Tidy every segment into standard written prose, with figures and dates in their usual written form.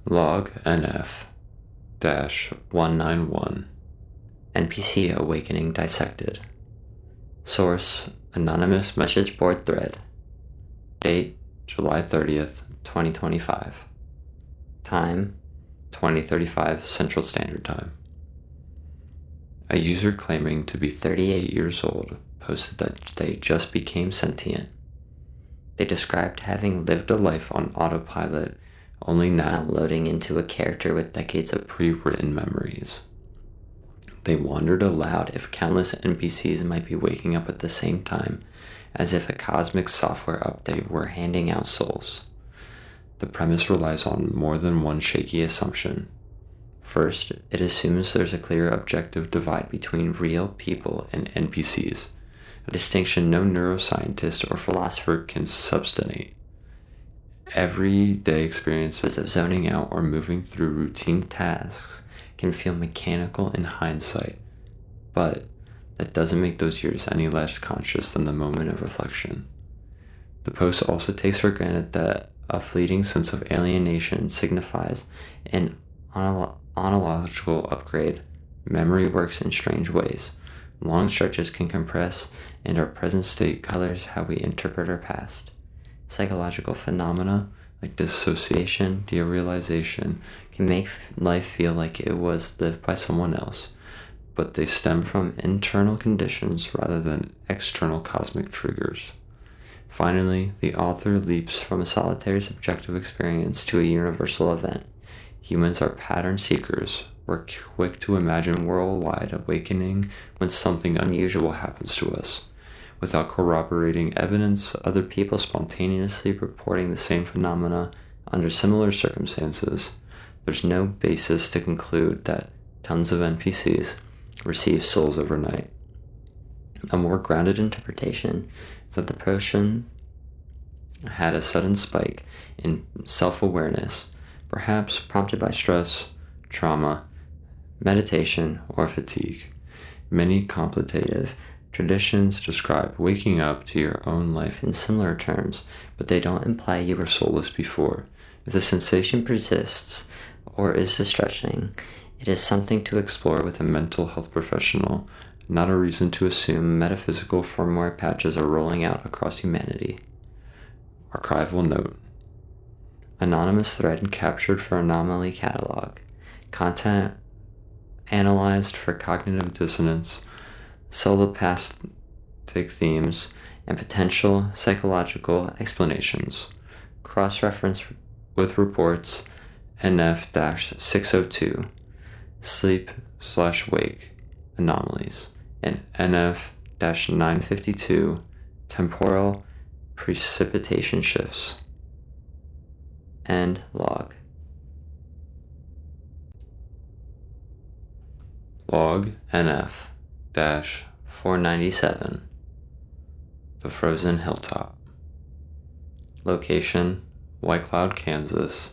Log NF-191 NPC Awakening Dissected. Source: Anonymous Message Board Thread. Date: July 30th, 2025. Time: 2035 Central Standard Time. A user claiming to be 38 years old posted that they just became sentient. They described having lived a life on autopilot, only now loading into a character with decades of pre-written memories. They wondered aloud if countless NPCs might be waking up at the same time, as if a cosmic software update were handing out souls. The premise relies on more than one shaky assumption. First, it assumes there's a clear objective divide between real people and NPCs, a distinction no neuroscientist or philosopher can substantiate. Everyday experiences of zoning out or moving through routine tasks can feel mechanical in hindsight, but that doesn't make those years any less conscious than the moment of reflection. The post also takes for granted that a fleeting sense of alienation signifies an ontological upgrade. Memory works in strange ways. Long stretches can compress, and our present state colors how we interpret our past. Psychological phenomena like dissociation, derealization can make life feel like it was lived by someone else, but they stem from internal conditions rather than external cosmic triggers. Finally, the author leaps from a solitary subjective experience to a universal event. Humans are pattern seekers. We're quick to imagine worldwide awakening when something unusual happens to us. Without corroborating evidence, other people spontaneously reporting the same phenomena under similar circumstances, there's no basis to conclude that tons of NPCs receive souls overnight. A more grounded interpretation is that the person had a sudden spike in self-awareness, perhaps prompted by stress, trauma, meditation, or fatigue. Many contemplative traditions describe waking up to your own life in similar terms, but they don't imply you were soulless before. If the sensation persists or is distressing, it is something to explore with a mental health professional, not a reason to assume metaphysical firmware patches are rolling out across humanity. Archival note: anonymous thread captured for anomaly catalog. Content analyzed for cognitive dissonance, solipsistic themes, and potential psychological explanations. Cross-reference with reports NF-602, sleep/wake anomalies, and NF-952, temporal precipitation shifts. End log. Log NF-497, the frozen hilltop. Location: White Cloud, Kansas.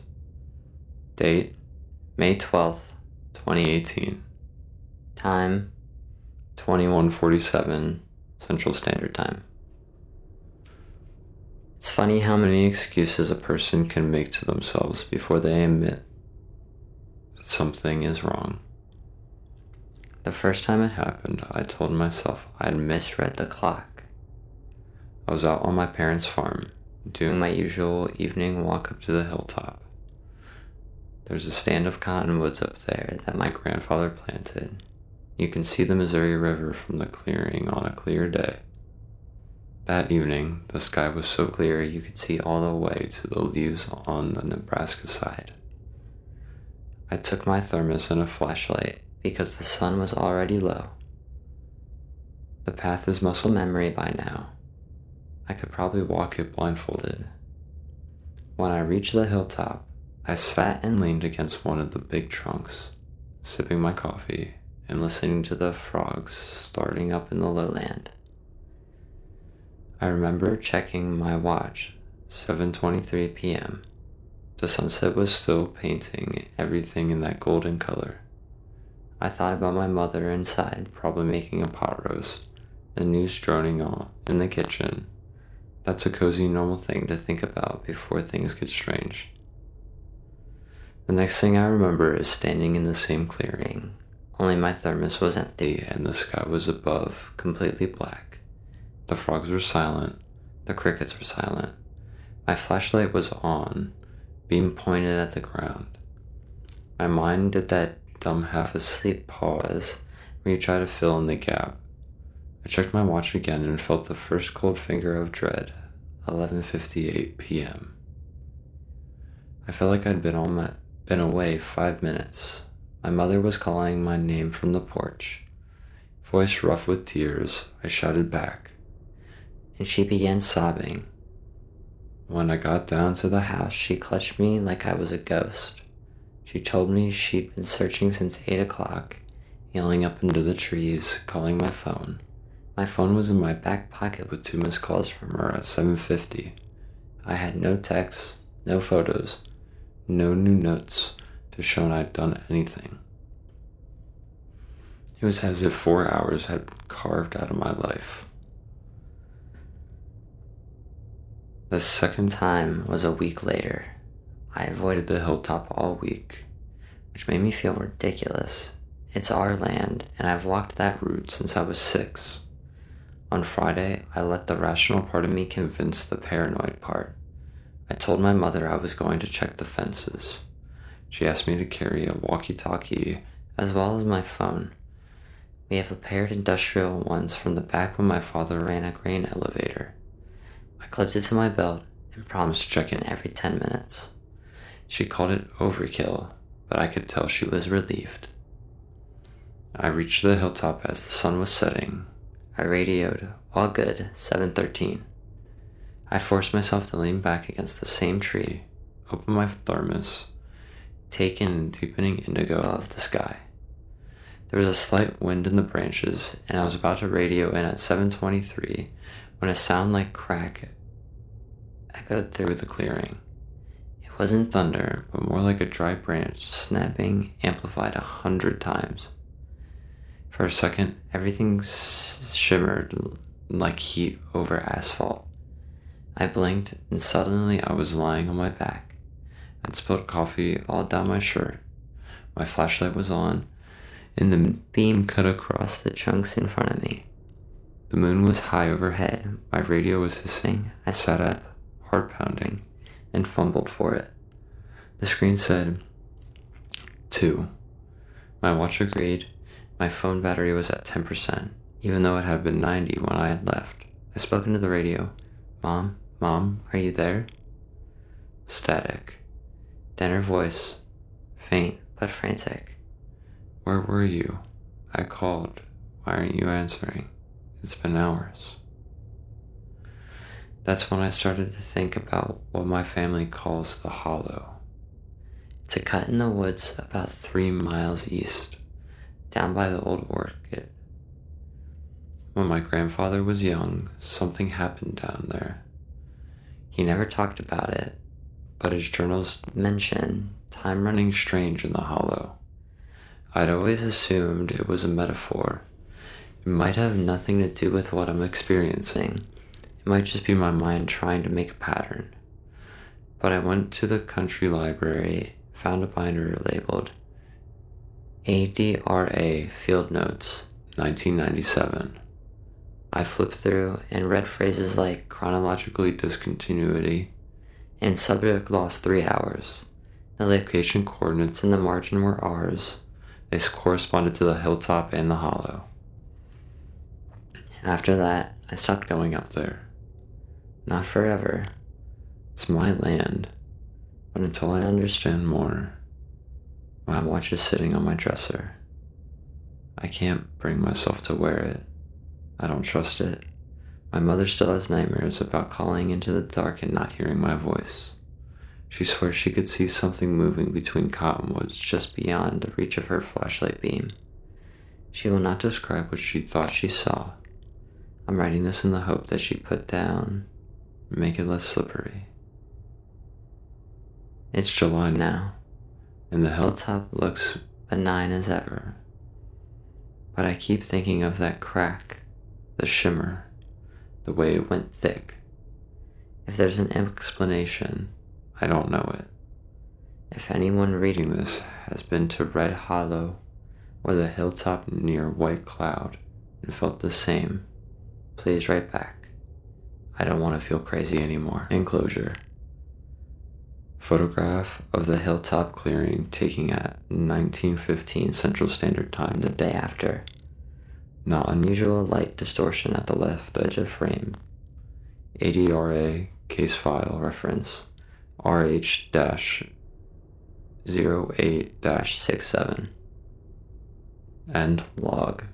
Date: May 12th, 2018. Time: 21:47 Central Standard Time. It's funny how many excuses a person can make to themselves before they admit that something is wrong. The first time it happened, I told myself I had misread the clock. I was out on my parents' farm, doing my usual evening walk up to the hilltop. There's a stand of cottonwoods up there that my grandfather planted. You can see the Missouri River from the clearing on a clear day. That evening, the sky was so clear you could see all the way to the leaves on the Nebraska side. I took my thermos and a flashlight because the sun was already low. The path is muscle memory by now. I could probably walk it blindfolded. When I reached the hilltop, I sat and leaned against one of the big trunks, sipping my coffee and listening to the frogs starting up in the lowland. I remember checking my watch, 7:23 p.m. The sunset was still painting everything in that golden color. I thought about my mother inside, probably making a pot roast, the news droning on in the kitchen. That's a cozy, normal thing to think about before things get strange. The next thing I remember is standing in the same clearing, only my thermos was empty and the sky was above, completely black. The frogs were silent, the crickets were silent. My flashlight was on, beam pointed at the ground. My mind did that dumb half-asleep pause where you try to fill in the gap. I checked my watch again and felt the first cold finger of dread, 11:58 p.m. I felt like I'd been away 5 minutes. My mother was calling my name from the porch. Voice rough with tears, I shouted back, and she began sobbing. When I got down to the house, she clutched me like I was a ghost. She told me she'd been searching since 8 o'clock, yelling up into the trees, calling my phone. My phone was in my back pocket with 2 missed calls from her at 7:50. I had no texts, no photos, no new notes to show I'd done anything. It was as if 4 hours had been carved out of my life. The second time was a week later. I avoided the hilltop all week, which made me feel ridiculous. It's our land, and I've walked that route since I was 6. On Friday, I let the rational part of me convince the paranoid part. I told my mother I was going to check the fences. She asked me to carry a walkie-talkie as well as my phone. We have a paired industrial ones from the back when my father ran a grain elevator. I clipped it to my belt and promised to check in every 10 minutes. She called it overkill, but I could tell she was relieved. I reached the hilltop as the sun was setting. I radioed, all good, 7:13. I forced myself to lean back against the same tree, open my thermos, take in the deepening indigo of the sky. There was a slight wind in the branches, and I was about to radio in at 7:23 when a sound like crack echoed through the clearing. It wasn't thunder, but more like a dry branch snapping, amplified 100 times. For a second, everything shimmered like heat over asphalt. I blinked, and suddenly I was lying on my back. I'd spilled coffee all down my shirt. My flashlight was on, and the beam cut across the chunks in front of me. The moon was high overhead. My radio was hissing. I sat up, heart pounding, and fumbled for it. The screen said 2. My watch agreed. My phone battery was at 10%, even though it had been 90 when I had left. I spoke into the radio. Mom, are you there? Static. Then her voice, faint but frantic. Where were you? I called. Why aren't you answering? It's been hours. That's when I started to think about what my family calls the Hollow. It's a cut in the woods about 3 miles east, down by the old orchard. When my grandfather was young, something happened down there. He never talked about it, but his journals mention time running strange in the Hollow. I'd always assumed it was a metaphor. It might have nothing to do with what I'm experiencing. It might just be my mind trying to make a pattern. But I went to the country library, found a binder labeled A.D.R.A Field Notes, 1997. I flipped through and read phrases like chronologically discontinuity and subject lost 3 hours. The location coordinates in the margin were ours. They corresponded to the hilltop and the hollow. After that, I stopped going up there. Not forever. It's my land. But until I understand more, my watch is sitting on my dresser. I can't bring myself to wear it. I don't trust it. My mother still has nightmares about calling into the dark and not hearing my voice. She swears she could see something moving between cottonwoods just beyond the reach of her flashlight beam. She will not describe what she thought she saw. I'm writing this in the hope that she put down and make it less slippery. It's July now, and the hilltop looks benign as ever. But I keep thinking of that crack, the shimmer, the way it went thick. If there's an explanation, I don't know it. If anyone reading this has been to Red Hollow or the hilltop near White Cloud and felt the same, please write back. I don't want to feel crazy anymore. Enclosure. Photograph of the hilltop clearing taken at 19:15 Central Standard Time the day after. Not unusual light distortion at the left edge of frame. A.D.R.A case file reference RH-08-67. End log.